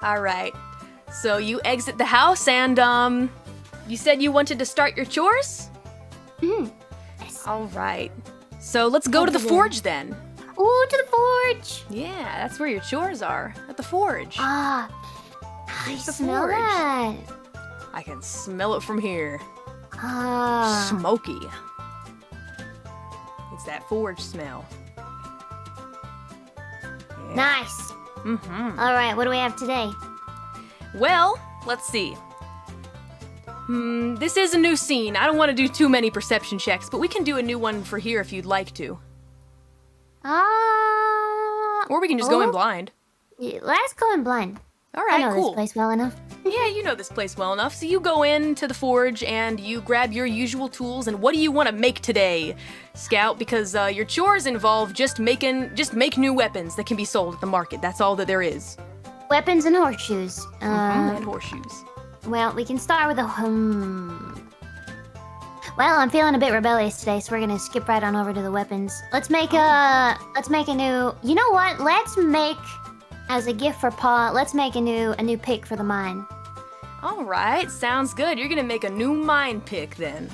All right. So you exit the house and, you said you wanted to start your chores? Yes. All right. So let's go to the forge then. Ooh, to the forge. Yeah, that's where your chores are. At the forge. Ah, I Here's the smell forge. that. I can smell it from here. Ah. Smoky. It's that forge smell. Yeah. Nice. Mm-hmm. All right, what do we have today? Well, let's see. This is a new scene. I don't want to do too many perception checks, but we can do a new one for here if you'd like to. Or we can just go in blind. Yeah, let's go in blind. All right, I know cool. this place well enough. Yeah, you know this place well enough. So you go into the forge and you grab your usual tools. And what do you want to make today, Scout? Because your chores involve just make new weapons that can be sold at the market. That's all that there is. Weapons and horseshoes. And horseshoes. Well, we can start with a Well, I'm feeling a bit rebellious today, so we're gonna skip right on over to the weapons. Let's make a new. You know what? Let's make, as a gift for Pa, let's make a new pick for the mine. All right, sounds good. You're gonna make a new mine pick then.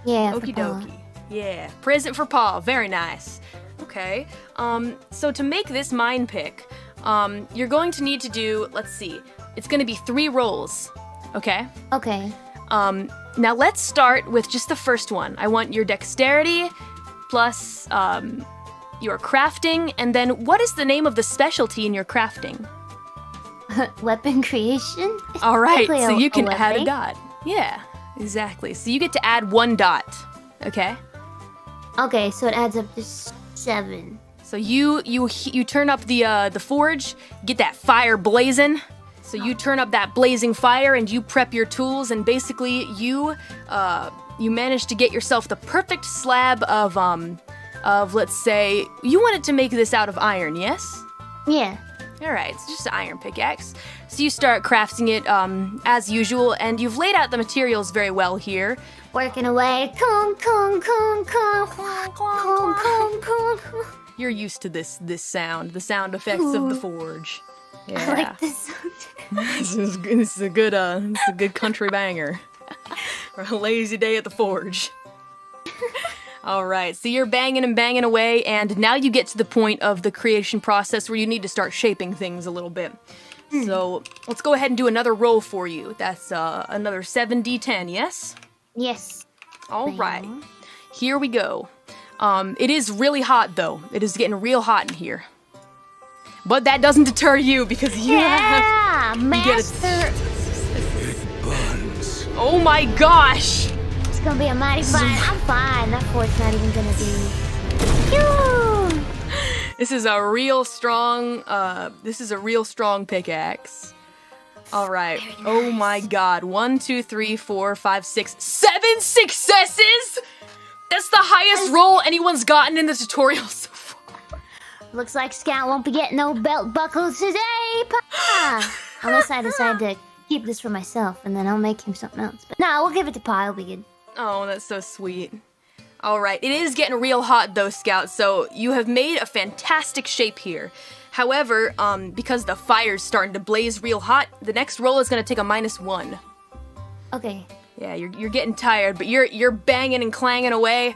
Yeah. Okie dokie. Yeah, present for Paul. Very nice. Okay. So to make this mine pick, you're going to need to do. Let's see. It's gonna be 3 rolls. Okay. Okay. Now let's start with just the first one. I want your dexterity plus your crafting, and then what is the name of the specialty in your crafting? Weapon creation? All right, Technically so you can a add a weapon. dot. Yeah, exactly. So you get to add 1 dot. Okay. Okay, so it adds up to 7. So you turn up the forge, get that fire blazing. So you turn up that blazing fire and you prep your tools, and basically you manage to get yourself the perfect slab of let's say you wanted to make this out of iron, yes? Yeah. All right, it's just an iron pickaxe. So you start crafting it as usual, and you've laid out the materials very well here. Working away. Kong, kong, kong, kong, kong, kong, kong, kong. You're used to this sound, the sound effects of the forge. Yeah. I like this. This is a good country banger. For a lazy day at the forge. All right, so you're banging and banging away, and now you get to the point of the creation process where you need to start shaping things a little bit. So let's go ahead and do another roll for you. That's another 7d10, yes? Yes. All right, here we go. It is really hot, though. It is getting real hot in here. But that doesn't deter you because you have... Master. It burns. Oh my gosh! It's gonna be a mighty fine. I'm fine. That fort's not even gonna be. This is a real strong, pickaxe. All right. Very nice. Oh my god. 1, 2, 3, 4, 5, 6, 7 successes? That's the highest roll anyone's gotten in the tutorial so far. Looks like Scout won't be getting no belt buckles today, Pa. Unless I decide to keep this for myself, and then I'll make him something else. But no, we'll give it to Pa. It'll be good. Oh, that's so sweet. All right. It is getting real hot though, Scout, so you have made a fantastic shape here. However, because the fire's starting to blaze real hot, the next roll is going to take a -1. Okay. Yeah, you're getting tired, but you're banging and clanging away,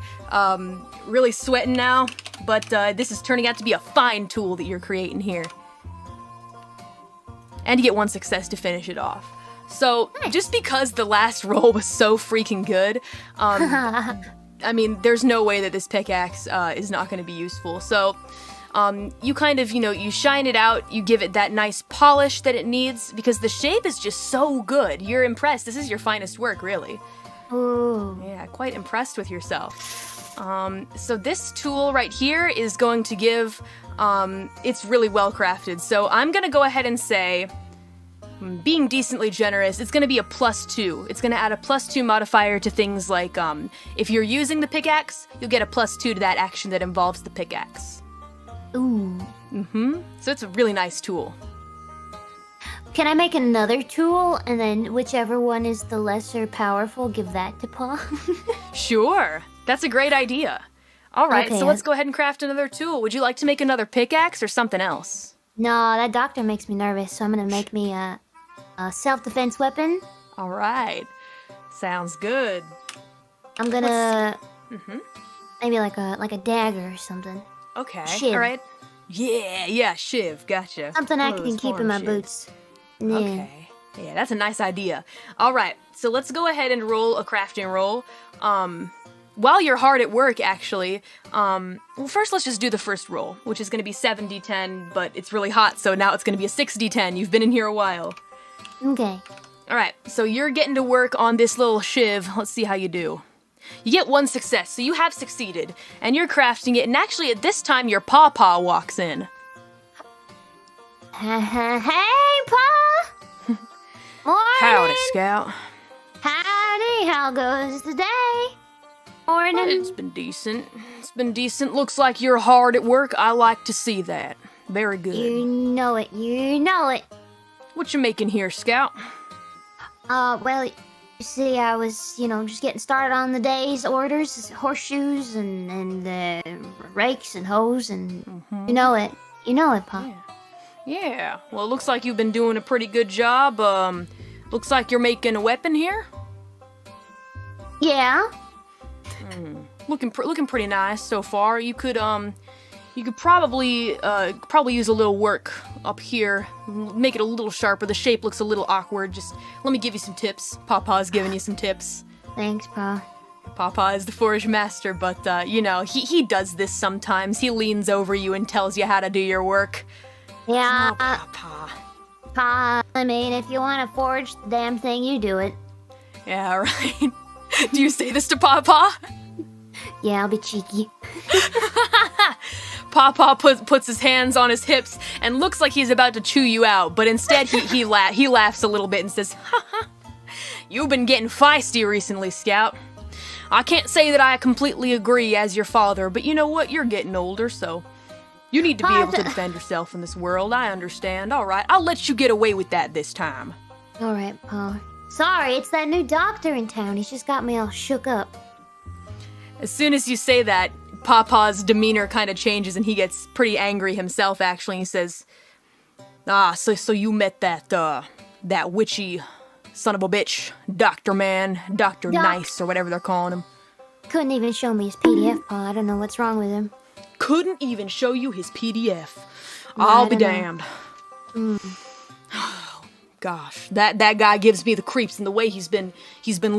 really sweating now. But this is turning out to be a fine tool that you're creating here. And you get 1 success to finish it off. So just because the last roll was so freaking good, I mean, there's no way that this pickaxe is not going to be useful. So you kind of, you shine it out, you give it that nice polish that it needs, because the shape is just so good. You're impressed. This is your finest work, really. Ooh. Yeah, quite impressed with yourself. So this tool right here is going to give, it's really well crafted. So I'm going to go ahead and say, being decently generous, it's going to be a +2. It's going to add a +2 modifier to things like, if you're using the pickaxe, you'll get a +2 to that action that involves the pickaxe. Ooh. So it's a really nice tool. Can I make another tool, and then whichever one is the lesser powerful, give that to Pa? Sure. That's a great idea. All right, Okay, so let's go ahead and craft another tool. Would you like to make another pickaxe or something else? No, that doctor makes me nervous, so I'm gonna make me a self-defense weapon. All right. Sounds good. I'm gonna maybe like a dagger or something. Okay. Shiv. All right. Yeah, shiv. Gotcha. Something I One of can those keep in farm my shivs. boots. Yeah. Okay. Yeah, that's a nice idea. All right. So let's go ahead and roll a crafting roll. While you're hard at work, actually, well, first let's just do the first roll, which is going to be 7d10, but it's really hot, so now it's going to be a 6d10. You've been in here a while. Okay. All right, so you're getting to work on this little shiv. Let's see how you do. You get 1 success, so you have succeeded, and you're crafting it, and actually at this time your pawpaw walks in. Hey, Pa! Morning! Howdy, Scout. Howdy, how goes the day? Morning. It's been decent. It's been decent. Looks like you're hard at work. I like to see that. Very good. You know it, you know it. What you making here, Scout? Well, you see, I was, just getting started on the day's orders, horseshoes and rakes and hoes and you know it. You know it, Pa. Yeah. Well, it looks like you've been doing a pretty good job. Looks like you're making a weapon here. Yeah. Looking pretty nice so far. You could probably use a little work up here. Make it a little sharper. The shape looks a little awkward. Just let me give you some tips. Papa's giving you some tips. Thanks, Pa. Papa is the forge master, but he does this sometimes. He leans over you and tells you how to do your work. Yeah. Oh, Papa. Pa, I mean, if you want to forge the damn thing, you do it. Yeah, right. Do you say this to Papa? Yeah, I'll be cheeky. Papa puts his hands on his hips and looks like he's about to chew you out, but instead he laughs a little bit and says, "Ha, you've been getting feisty recently, Scout. I can't say that I completely agree as your father, but you know what? You're getting older, so you need to be able to defend yourself in this world. I understand. All right, I'll let you get away with that this time." All right, Pa. Sorry, it's that new doctor in town. He's just got me all shook up. As soon as you say that, Papa's demeanor kind of changes and he gets pretty angry himself, actually. He says, so you met that witchy son of a bitch, Dr. Nice, or whatever they're calling him. Couldn't even show me his PDF, Pa. I don't know what's wrong with him. Couldn't even show you his PDF. No, I'll I be don't know. damned. Gosh, that guy gives me the creeps, and the way he's been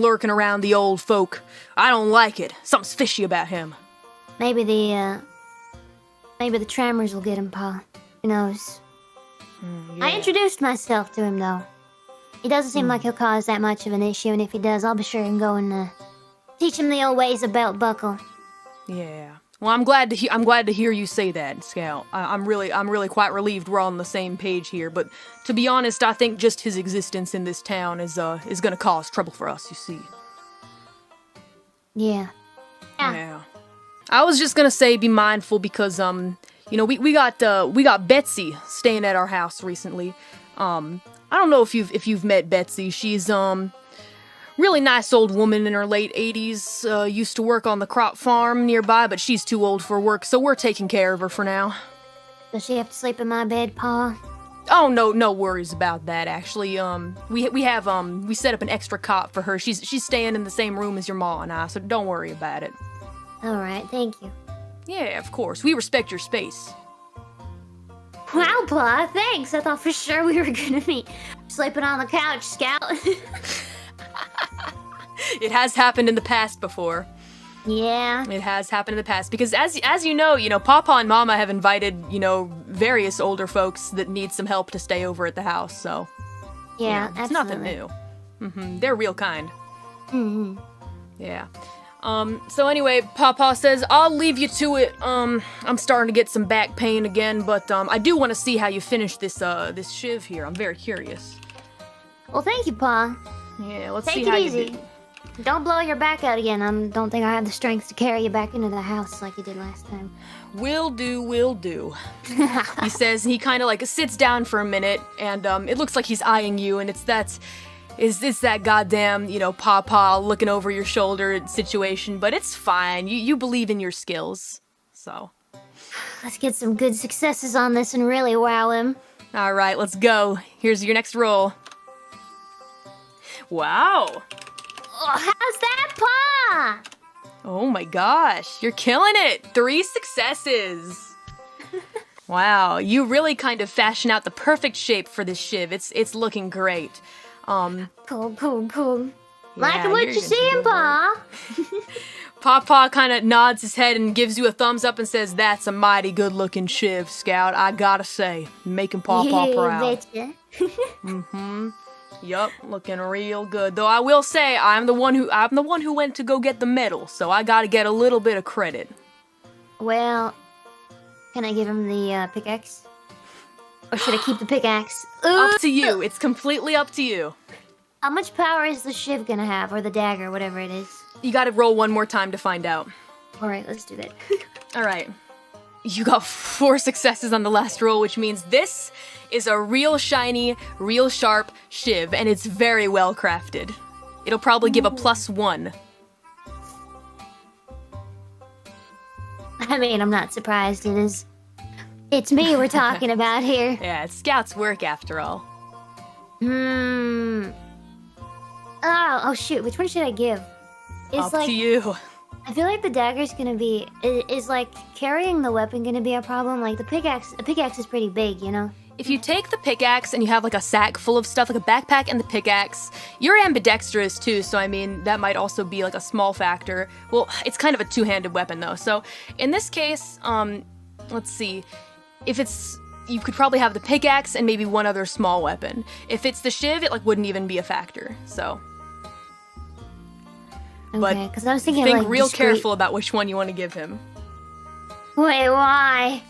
lurking around the old folk. I don't like it. Something's fishy about him. Maybe the tremors will get him, Pa. Who knows? Yeah. I introduced myself to him, though. He doesn't seem like he'll cause that much of an issue, and if he does, I'll be sure and go and teach him the old ways of belt buckle. Yeah. Well, I'm glad to hear you say that, Scout. I'm really quite relieved we're on the same page here. But to be honest, I think just his existence in this town is gonna cause trouble for us. You see. Yeah. Yeah. I was just gonna say be mindful because we got Betsy staying at our house recently. I don't know if you've met Betsy. She's really nice old woman in her late 80s. Used to work on the crop farm nearby, but she's too old for work, so we're taking care of her for now. Does she have to sleep in my bed, Pa? Oh, no worries about that. Actually, we set up an extra cot for her. She's staying in the same room as your ma and I, so don't worry about it. All right, thank you. Yeah, of course. We respect your space. Wow, Pa, thanks. I thought for sure we were gonna be sleeping on the couch, Scout. It has happened in the past before. Yeah. It has happened in the past because as you know, Papa and Mama have invited, various older folks that need some help to stay over at the house, so Yeah, it's nothing new. They're real kind. Yeah. So anyway, Papa says, I'll leave you to it. I'm starting to get some back pain again, but I do want to see how you finish this shiv here. I'm very curious. Well, thank you, Pa. Yeah, let's Take see it how easy. you do. Don't blow your back out again. I don't think I have the strength to carry you back into the house like you did last time. Will do. He says, and he kind of sits down for a minute, and it looks like he's eyeing you, and it's that goddamn, Papa looking over your shoulder situation, but it's fine. You believe in your skills, so. Let's get some good successes on this and really wow him. All right, let's go. Here's your next roll. Wow. Oh, how's that, Pa? Oh my gosh, you're killing it. 3 successes. Wow, you really kind of fashion out the perfect shape for this shiv. It's looking great. Cool. Like Yeah, what you're you gonna seeing, do Pa? Papa kind of nods his head and gives you a thumbs up and says, "That's a mighty good-looking shiv, Scout. I gotta say, making Papa proud." Betcha. Yup, looking real good. Though I will say, I'm the one who went to go get the medal, so I gotta get a little bit of credit. Well, can I give him the pickaxe? Or should I keep the pickaxe? Up to you. It's completely up to you. How much power is the shiv gonna have, or the dagger, whatever it is? You gotta roll one more time to find out. Alright, let's do that. Alright. You got 4 successes on the last roll, which means this is a real shiny, real sharp shiv, and it's very well crafted. It'll probably give a +1. I mean, I'm not surprised. It's me we're talking about here. Yeah, it's Scout's work after all. Oh shoot, which one should I give? It's Up to you. I feel like the dagger's gonna be... Is like, carrying the weapon gonna be a problem? Like, the pickaxe is pretty big, you know? If you take the pickaxe and you have like a sack full of stuff, like a backpack and the pickaxe, you're ambidextrous too, so I mean, that might also be like a small factor. Well, it's kind of a two-handed weapon though, so in this case, let's see. If it's... You could probably have the pickaxe and maybe one other small weapon. If it's the shiv, it like wouldn't even be a factor, so... Okay, because I was thinking Think like real discreet... careful about which one you want to give him. Wait, why?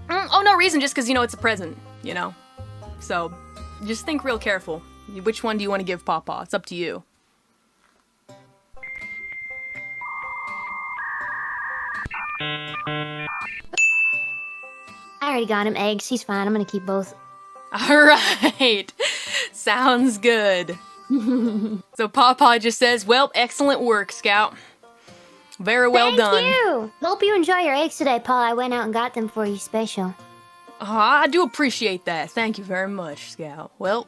Oh, no reason, just because, you know, it's a present, you know? So, just think real careful. Which one do you want to give Pawpaw? It's up to you. I already got him eggs. He's fine. I'm gonna keep both. Alright! Sounds good. So Pawpaw just says, well, excellent work, Scout. Very well done. Thank you! Hope you enjoy your eggs today, Paul. I went out and got them for you special. Oh, I do appreciate that. Thank you very much, Scout. Well,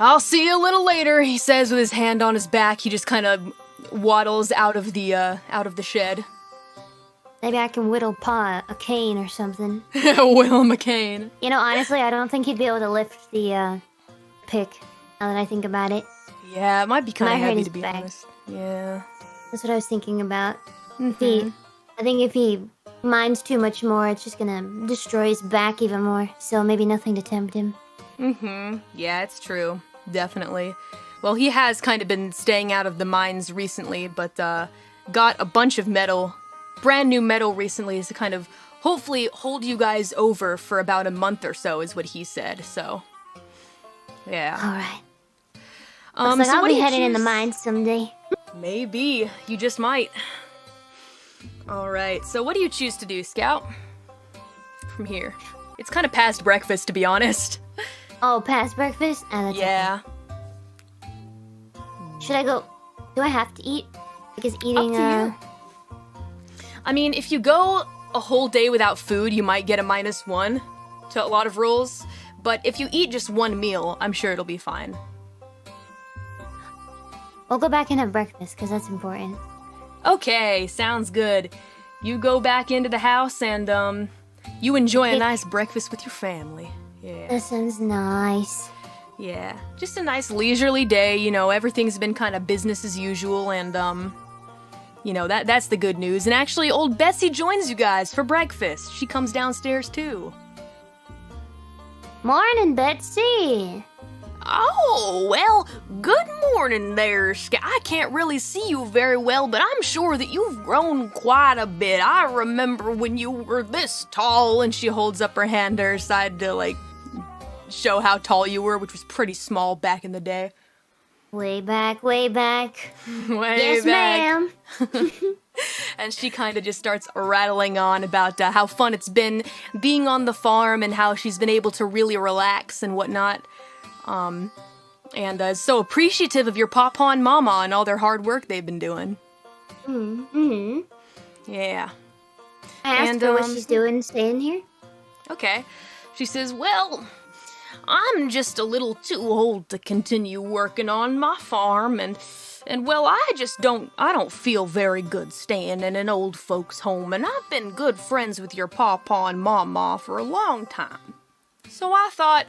I'll see you a little later, he says with his hand on his back. He just kind of waddles out of the shed. Maybe I can whittle Pa a cane or something. Will McCain. You know, honestly, I don't think he'd be able to lift the pick, now that I think about it. Yeah, it might be kind Might of hurt heavy his to be back. honest. Yeah. That's what I was thinking about. I think if he minds too much more, it's just gonna destroy his back even more. So maybe nothing to tempt him. Yeah, it's true. Definitely. Well, he has kind of been staying out of the mines recently, but got a bunch of metal, brand new metal recently to kind of hopefully hold you guys over for about a month or so, is what he said. So, yeah. Alright. Looks like so I'll what be do you heading in the choose? mines someday. Maybe. You just might. Alright, so what do you choose to do, Scout? From here. It's kind of past breakfast, to be honest. Oh, past breakfast? Oh, that's Yeah. okay. Should I go... Do I have to eat? Because eating, Up to you. I mean, if you go a whole day without food, you might get a -1 to a lot of rolls. But if you eat just one meal, I'm sure it'll be fine. We'll go back and have breakfast, because that's important. Okay, sounds good. You go back into the house and, you enjoy a nice breakfast with your family. Yeah. That sounds nice. Yeah. Just a nice leisurely day, you know, everything's been kind of business as usual and, you know, that's the good news. And actually, old Betsy joins you guys for breakfast. She comes downstairs too. Morning, Betsy! Oh, well, good morning there, Sky. I can't really see you very well, but I'm sure that you've grown quite a bit. I remember when you were this tall, and she holds up her hand to her side to, like, show how tall you were, which was pretty small back in the day. Way back, way back. Way Yes, back. ma'am. And she kind of just starts rattling on about how fun it's been being on the farm and how she's been able to really relax and whatnot. And is so appreciative of your papa and mama and all their hard work they've been doing. Yeah. I asked her what she's doing staying here. Okay. She says, well, I'm just a little too old to continue working on my farm, and well, I don't feel very good staying in an old folks' home, and I've been good friends with your pawpaw and mama for a long time. So I thought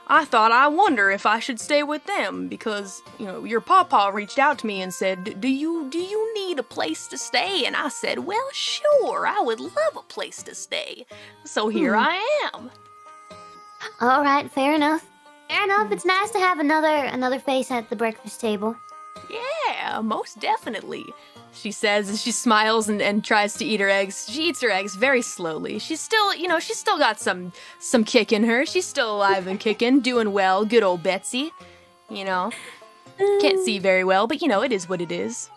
I wonder if I should stay with them, because, you know, your pawpaw reached out to me and said, do you need a place to stay? And I said, well, sure, I would love a place to stay. So here I am. All right, fair enough. Fair enough. It's nice to have another face at the breakfast table. Yeah, most definitely, she says as she smiles and tries to eat her eggs. She eats her eggs very slowly. She's still, she's still got some kick in her. She's still alive and kicking, doing well. Good old Betsy, Can't see very well, but, it is what it is.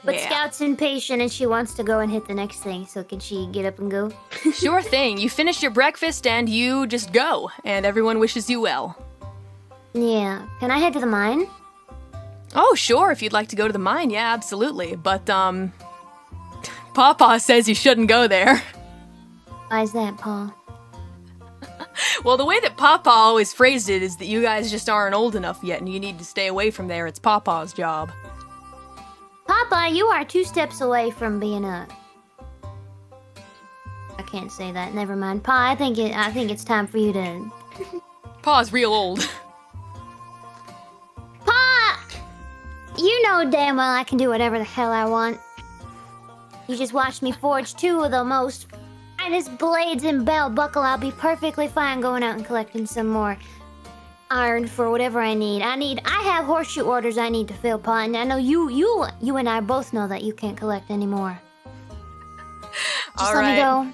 But Yeah. Scout's impatient and she wants to go and hit the next thing, so can she get up and go? Sure thing. You finish your breakfast and you just go, and everyone wishes you well. Yeah. Can I head to the mine? Oh, sure, if you'd like to go to the mine, yeah, absolutely. But, Pawpaw says you shouldn't go there. Why is that, Paul? Well, the way that Pawpaw always phrased it is that you guys just aren't old enough yet and you need to stay away from there. It's Pawpaw's job. Papa, you are 2 steps away from being a... I can't say that. Never mind. Pa, I think it's time for you to... Paw's real old. Pa! You know damn well I can do whatever the hell I want. You just watched me forge 2 of the most finest blades in belt buckle. I'll be perfectly fine going out and collecting some more iron for whatever I need. I have horseshoe orders I need to fill, Pa, and I know you and I both know that you can't collect anymore. Just let me go.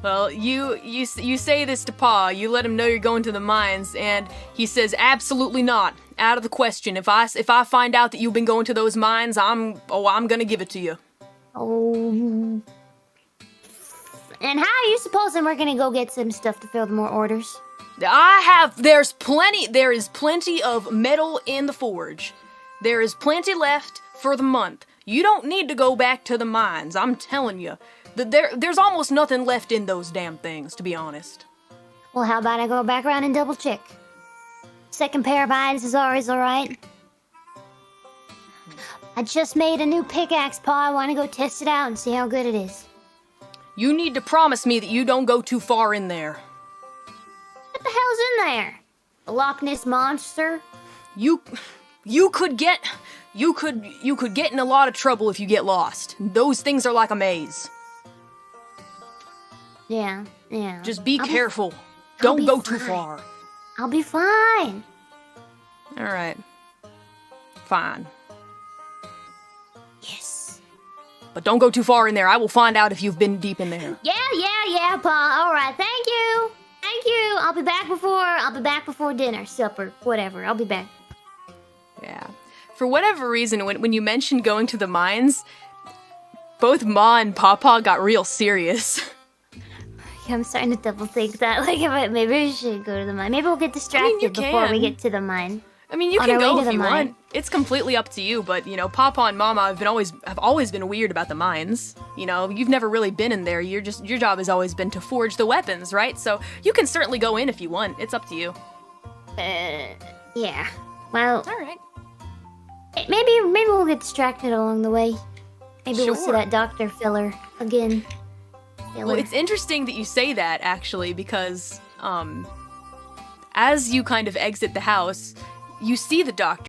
Well, you say this to Pa. You let him know you're going to the mines, and he says, absolutely not. Out of the question. If I find out that you've been going to those mines, I'm gonna give it to you. Oh. And how are you supposing we're gonna go get some stuff to fill the more orders? There is plenty of metal in the forge. There is plenty left for the month. You don't need to go back to the mines, I'm telling you. There's almost nothing left in those damn things, to be honest. Well, how about I go back around and double check? Second pair of eyes is always alright. I just made a new pickaxe, Pa. I want to go test it out and see how good it is. You need to promise me that you don't go too far in there. What the hell's in there? A Loch Ness monster? You could get in a lot of trouble if you get lost. Those things are like a maze. Yeah. Just be careful. Don't go too far. I'll be fine. All right. Fine. Yes. But don't go too far in there. I will find out if you've been deep in there. Yeah, Pa. All right. Thank you. I'll be back before dinner, supper, whatever. I'll be back. Yeah. For whatever reason, when you mentioned going to the mines, both Ma and Pawpaw got real serious. I'm starting to double think that. Maybe we should go to the mine. Maybe we'll get distracted before we get to the mine. I mean, you can go if you want. It's completely up to you, but, Pawpaw and Mama have always been weird about the mines. You've never really been in there. Your job has always been to forge the weapons, right? So you can certainly go in if you want. It's up to you. Yeah. Well, all right. Maybe we'll get distracted along the way. Maybe we'll see Sure. that doctor filler again. Well, it's interesting that you say that, actually, because, as you kind of exit the house, you see the doctor.